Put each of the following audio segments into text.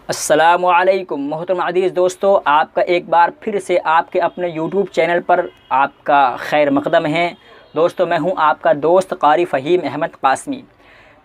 अस्सलामुअलैकुम मोहतरम अज़ीज़ दोस्तों, आपका एक बार फिर से आपके अपने यूट्यूब चैनल पर आपका खैर मक़दम है। दोस्तों, मैं हूं आपका दोस्त कारी फ़हीम अहमद क़ासमी।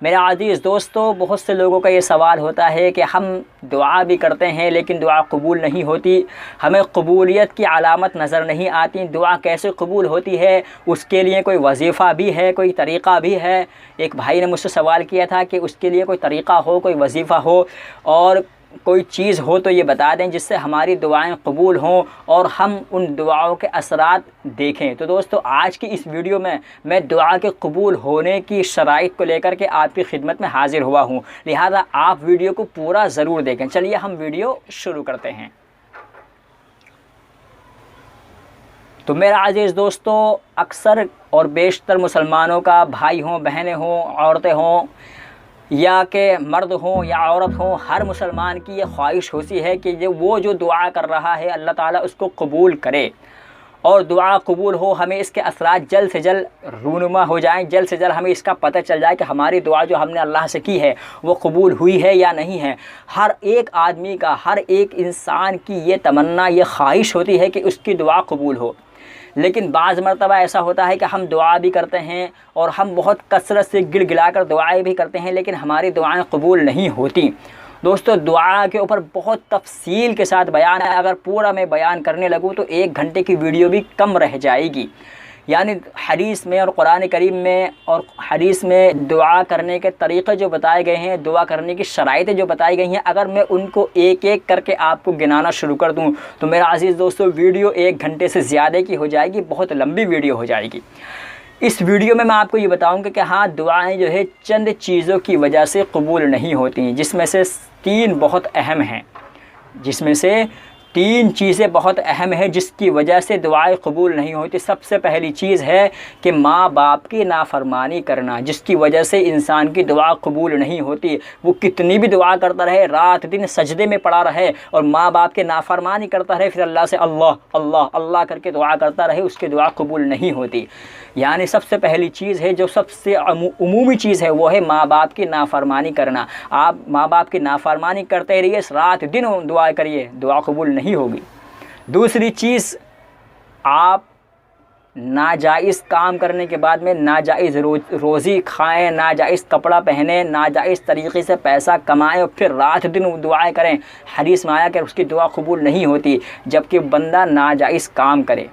मेरे अज़ीज़ दोस्तों, बहुत से लोगों का ये सवाल होता है कि हम दुआ भी करते हैं लेकिन दुआ कबूल नहीं होती, हमें कबूलियत की अलामत नज़र नहीं आती। दुआ कैसे कबूल होती है, उसके लिए कोई वजीफ़ा भी है, कोई तरीक़ा भी है। एक भाई ने मुझसे सवाल किया था कि उसके लिए कोई तरीक़ा हो, कोई वजीफ़ा हो और कोई चीज़ हो तो ये बता दें जिससे हमारी दुआएं कबूल हों और हम उन दुआओं के असरात देखें। तो दोस्तों, आज की इस वीडियो में मैं दुआ के कबूल होने की शराइत को लेकर के आपकी खिदमत में हाज़िर हुआ हूँ, लिहाजा आप वीडियो को पूरा ज़रूर देखें। चलिए हम वीडियो शुरू करते हैं। तो मेरा अज़ीज़ दोस्तों, अक्सर और बेशतर मुसलमानों का, भाई हों, बहनें हों, औरतें हों या के मर्द हों या औरत हों, हर मुसलमान की ये ख्वाहिश होती है कि वो जो दुआ कर रहा है अल्लाह ताला उसको कबूल करे और दुआ कबूल हो, हमें इसके असरात जल्द से जल्द रूनुमा हो जाएं, जल्द से जल्द हमें इसका पता चल जाए कि हमारी दुआ जो हमने अल्लाह से की है वो कबूल हुई है या नहीं है। हर एक आदमी का, हर एक इंसान की ये तमन्ना, ये ख्वाहिश होती है कि उसकी दुआ कबूल हो। लेकिन बाज़ मरतबा ऐसा होता है कि हम दुआ भी करते हैं और हम बहुत कसरत से गिड़गिड़ा कर दुआएँ भी करते हैं लेकिन हमारी दुआएँ कबूल नहीं होती। दोस्तों, दुआ के ऊपर बहुत तफसील के साथ बयान है। अगर पूरा मैं बयान करने लगूँ तो 1 घंटे की वीडियो भी कम रह जाएगी। यानी हदीस में और कुरान करीम में और हदीस में दुआ करने के तरीक़े जो बताए गए हैं, दुआ करने की शराइतें जो बताई गई हैं, अगर मैं उनको एक एक करके आपको गिनाना शुरू कर दूं तो मेरा अज़ीज़ दोस्तों वीडियो 1 घंटे से ज़्यादा की हो जाएगी, बहुत लंबी वीडियो हो जाएगी। इस वीडियो में मैं आपको ये बताऊंगा कि हाँ, दुआएं जो है चंद चीज़ों की वजह से कबूल नहीं होती, जिसमें से 3 बहुत अहम हैं। जिसमें से 3 चीज़ें बहुत अहम है जिसकी वजह से दुआएं कबूल नहीं होती। सबसे पहली चीज़ है कि माँ बाप की नाफरमानी करना, जिसकी वजह से इंसान की दुआ कबूल नहीं होती। वो कितनी भी दुआ करता रहे, रात दिन सजदे में पड़ा रहे और माँ बाप के नाफरमानी करता रहे, फिर अल्लाह से अल्लाह अल्लाह अल्लाह करके दुआ करता रहे, उसकी दुआ कबूल नहीं होती। यानी सबसे पहली चीज़ है, जो सबसे उमूमी चीज़ है, वो है माँ बाप की नाफरमानी करना। आप माँ बाप की नाफरमानी करते रहिए, रात दिन दुआ करिए, दुआ कबूल नहीं होगी। दूसरी चीज़, आप नाजायज़ काम करने के बाद में नाजायज़ रोज़ी खाएं, नाजायज़ कपड़ा पहने, नाजायज़ तरीक़े से पैसा कमाएं और फिर रात दिन दुआएं करें। हदीस में आया कि उसकी दुआ कबूल नहीं होती जबकि बंदा नाजायज़ काम करे।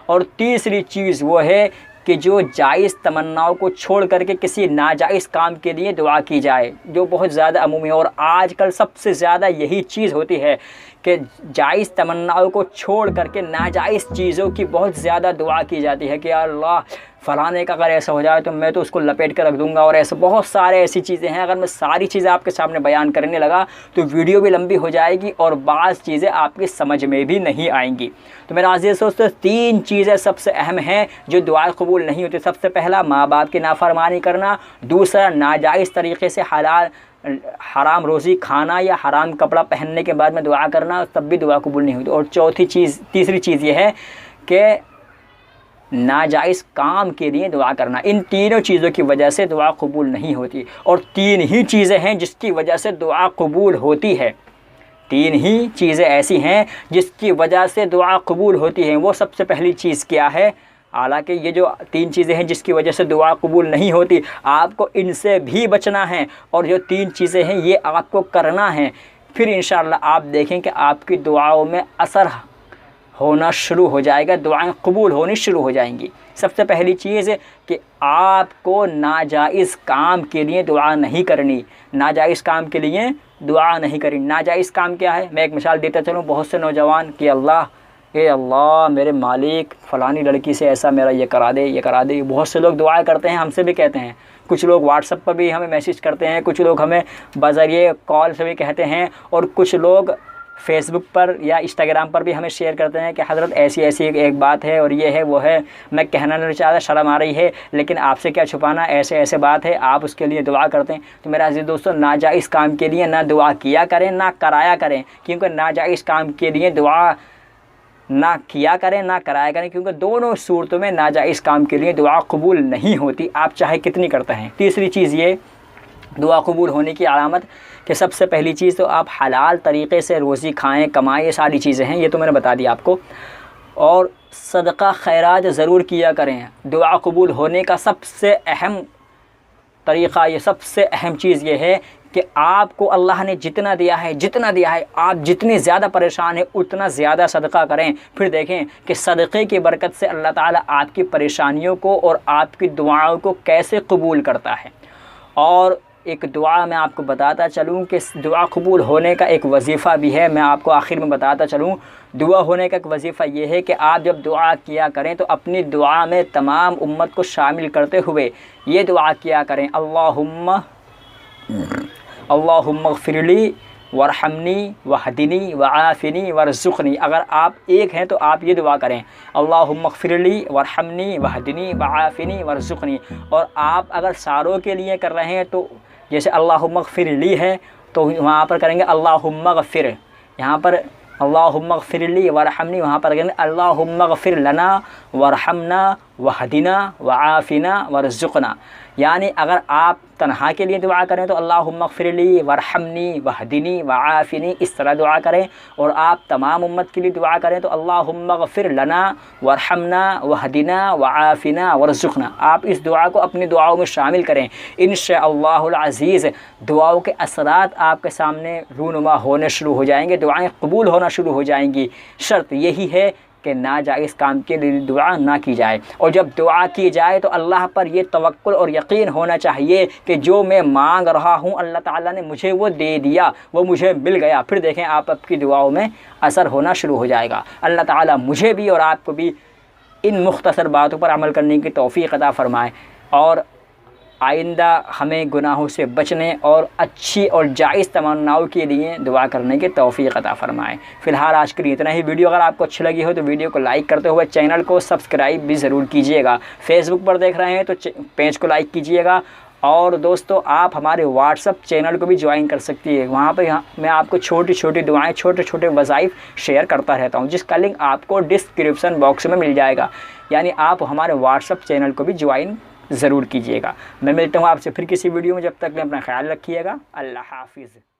और तीसरी चीज़ वो है कि जो जायज़ तमन्नाओं को छोड़ करके किसी नाजायज़ काम के लिए दुआ की जाए, जो बहुत ज़्यादा अमूमी है। और आजकल सबसे ज़्यादा यही चीज़ होती है कि जायज़ तमन्नाओं को छोड़ करके नाजायज़ चीज़ों की बहुत ज़्यादा दुआ की जाती है कि या अल्लाह, फ़लाने का अगर ऐसा हो जाए तो मैं तो उसको लपेट कर रख दूंगा। और ऐसे बहुत सारे ऐसी चीज़ें हैं, अगर मैं सारी चीज़ें आपके सामने बयान करने लगा तो वीडियो भी लंबी हो जाएगी और बाज़ चीज़ें आपकी समझ में भी नहीं आएंगी। तो मेरा अज़ीज़ दोस्तों, 3 चीज़ें सबसे अहम हैं जो दुआ कबूल नहीं होती। सबसे पहला, माँ बाप की नाफरमानी करना। दूसरा, नाजायज़ तरीक़े से हराम रोज़ी खाना या हराम कपड़ा पहनने के बाद में दुआ करना, तब भी दुआ कबूल नहीं होती। और तीसरी चीज़ ये है कि नाजायज़ काम के लिए दुआ करना। इन तीनों चीज़ों की वजह से दुआ कबूल नहीं होती। और 3 ही चीज़ें हैं जिसकी वजह से दुआ कबूल होती है। 3 ही चीज़ें ऐसी हैं जिसकी वजह से दुआ कबूल होती हैं। वो सबसे पहली चीज़ क्या है? हालांकि ये जो 3 चीज़ें हैं जिसकी वजह से दुआ कबूल नहीं होती, आपको इनसे भी बचना है और जो 3 चीज़ें हैं ये आपको करना है। फिर इंशाअल्लाह आप देखें कि आपकी दुआओं में असर होना शुरू हो जाएगा, दुआएं कबूल होनी शुरू हो जाएंगी। सबसे पहली चीज़ है कि आपको नाजायज़ काम के लिए दुआ नहीं करनी। नाजायज़ काम के लिए दुआ नहीं करनी। नाजायज़ काम क्या है? मैं एक मिसाल देता चलूँ। बहुत से नौजवान कि अल्लाह, ए अल्लाह, मेरे मालिक फ़लानी लड़की से ऐसा मेरा ये करा दे, ये करा दे। बहुत से लोग दुआ करते हैं, हमसे भी कहते हैं। कुछ लोग व्हाट्सएप पर भी हमें मैसेज करते हैं, कुछ लोग हमें बज़रिए कॉल से भी कहते हैं और कुछ लोग फेसबुक पर या इंस्टाग्राम पर भी हमें शेयर करते हैं कि हज़रत ऐसी ऐसी एक बात है और ये है वो है। मैं कहना नहीं चाहता, शर्म आ रही है, लेकिन आपसे क्या छुपाना, ऐसे ऐसे बात है, आप उसके लिए दुआ करते हैं। तो मेरा अज़ीज़ दोस्तों, नाजायज़ काम के लिए ना दुआ किया करें ना कराया करें, क्योंकि नाजायज़ काम के लिए दुआ ना किया करें ना कराया करें, क्योंकि दोनों सूरतों में नाजायज़ काम के लिए दुआ कबूल नहीं होती, आप चाहे कितनी करते हैं। तीसरी चीज़ ये दुआ कबूल होने की अलामत कि सबसे पहली चीज़ तो आप हलाल तरीक़े से रोज़ी खाएँ, कमाएँ, ये सारी चीज़ें हैं, ये तो मैंने बता दी आपको। और सदका खैरात ज़रूर किया करें। दुआ कबूल होने का सबसे अहम तरीक़ा, ये सबसे अहम चीज़ ये है कि आपको अल्लाह ने जितना दिया है आप जितने ज़्यादा परेशान हैं उतना ज़्यादा सदका करें। फिर देखें कि सदक़े की बरकत से अल्लाह ताला आपकी परेशानियों को और आपकी दुआओं को कैसे कबूल करता है। और एक दुआ मैं आपको बताता चलूँ कि दुआ कबूल होने का एक वजीफ़ा भी है, मैं आपको आखिर में बताता चलूँ। दुआ होने का एक वजीफ़ा ये है कि आप जब दुआ किया करें तो अपनी दुआ में तमाम उम्मत को शामिल करते हुए ये दुआ किया करें, अल्लाहुम्मा ग़फ़िरली वरहमनी वहदिनी वआफ़िनी वरज़ुक़नी। अगर आप एक हैं तो आप ये दुआ करें, अल्लाहुम्मा ग़फ़िरली वरहमनी वहदिनी वआफ़िनी वरज़ुक़नी। और आप अगर सारों के लिए कर रहे हैं तो जैसे अल्लाहुम्मा ग़फ़िरली है तो वहाँ पर करेंगे अल्लाहुम्मा ग़फ़िर, यहाँ पर अल्लाहुम्मा ग़फ़िरली वरहमनी, वहाँ पर करेंगे अल्लाहुम्मा ग़फ़िर लना वरहमना वहदिना वआफ़िना वरज़ुक़ना। यानी अगर आप तन्हा के लिए दुआ करें तो अल्लाहुम्मा ग़फ़िरली वरहमनी वहदिनी वआफ़िनी, इस तरह दुआ करें। और आप तमाम उम्मत के लिए दुआ करें तो अल्लाहुम्मा ग़फ़िर लना वरहमना वहदिना वआफ़िना वरज़ुक़ना। आप इस दुआ को अपनी दुआओं में शामिल करें। इंशाअल्लाहुल अज़ीज़ दुआओं के असरात आपके सामने रूनुमा होने शुरू हो जाएंगे, दुआएँ कबूल होना शुरू हो जाएंगी। शर्त यही है कि नाजायज़ काम के लिए दुआ ना की जाए। और जब दुआ की जाए तो अल्लाह पर ये तवक्कुल और यकीन होना चाहिए कि जो मैं मांग रहा हूँ अल्लाह ताला ने मुझे वो दे दिया, वो मुझे मिल गया। फिर देखें आपकी दुआओं में असर होना शुरू हो जाएगा। अल्लाह ताला मुझे भी और आपको भी इन मुख्तसर बातों पर अमल करने की तौफ़ीक़ अता फ़रमाए और आइंदा हमें गुनाहों से बचने और अच्छी और जायज़ तमन्नाओं के लिए दुआ करने की तौफ़ीक़ अता फ़रमाए। फ़िलहाल आज के लिए इतना ही। वीडियो अगर आपको अच्छी लगी हो तो वीडियो को लाइक करते हुए चैनल को सब्सक्राइब भी ज़रूर कीजिएगा। फेसबुक पर देख रहे हैं तो पेज को लाइक कीजिएगा। और दोस्तों आप हमारे व्हाट्सअप चैनल को भी ज्वाइन कर सकती है, वहाँ पर मैं आपको छोटी छोटी दुआएँ, छोटे छोटे वज़ाइफ़ शेयर करता रहता हूँ, जिसका लिंक आपको डिस्क्रिप्शन बॉक्स में मिल जाएगा। यानी आप हमारे व्हाट्सअप चैनल को भी ज्वाइन ज़रूर कीजिएगा। मैं मिलता हूँ आपसे फिर किसी वीडियो में, जब तक मैं अपना ख्याल रखिएगा। अल्लाह हाफ़िज़।